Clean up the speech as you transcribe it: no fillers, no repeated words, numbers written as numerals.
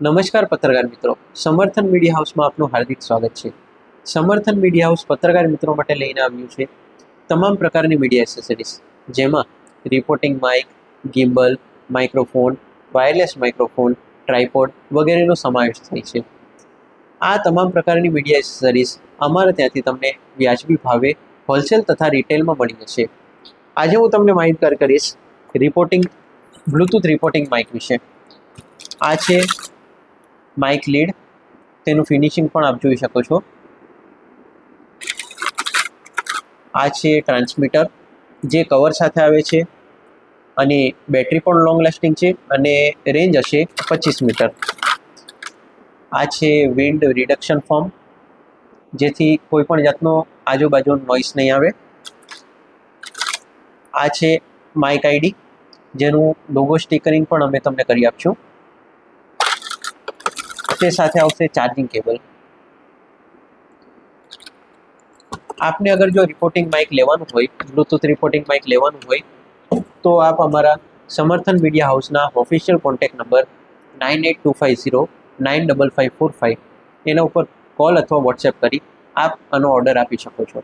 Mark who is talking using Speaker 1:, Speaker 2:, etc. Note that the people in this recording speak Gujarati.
Speaker 1: નમસ્કાર પત્રકાર મિત્રો, સમર્થન મીડિયા હાઉસમાં આપનું હાર્દિક સ્વાગત છે. સમર્થન મીડિયા હાઉસ પત્રકાર મિત્રો માટે લઈને આવ્યું છે તમામ પ્રકારની મીડિયા એસેસરીઝ, જેમાં reporting mic, gimbal, microphone, wireless microphone, tripod વગેરેનો સમાવેશ થાય છે. આ તમામ પ્રકારની મીડિયા એસેસરીઝ અમારા ત્યાંથી તમને વ્યાજબી ભાવે હોલસેલ તથા રિટેલમાં મળી જશે. આજે હું તમને માહિતગાર કરીશ બ્લૂટૂથ રિપોર્ટિંગ માઇક વિશે. આ છે માઇક લીડ, તેનું ફિનિશિંગ પણ આપ જોઈ શકો છો. આ છે ટ્રાન્સમીટર, જે કવર સાથે આવે છે અને બેટરી પણ લોંગ લાસ્ટિંગ છે અને રેન્જ હશે 25 મીટર. આ છે વિન્ડ રિડક્શન ફોર્મ, જેથી કોઈ પણ જાતનો આજુબાજુનો નોઇસ નહીં આવે. આ છે માઇક આઈડી, જેનું લોગો સ્ટીકરિંગ પણ અમે તમને કરી આપશું. તે સાથે આવશે ચાર્જિંગ કેબલ. આપને અગર જો રિપોર્ટિંગ માઇક લેવાનું હોય, બ્લૂટૂથ રિપોર્ટિંગ માઇક લેવાનું હોય, તો આપ અમારા સમર્થન મીડિયા હાઉસના ઓફિશિયલ કોન્ટેક્ટ નંબર 9825095545 એના ઉપર કોલ અથવા વોટ્સએપ કરી આપ આનો ઓર્ડર આપી શકો છો.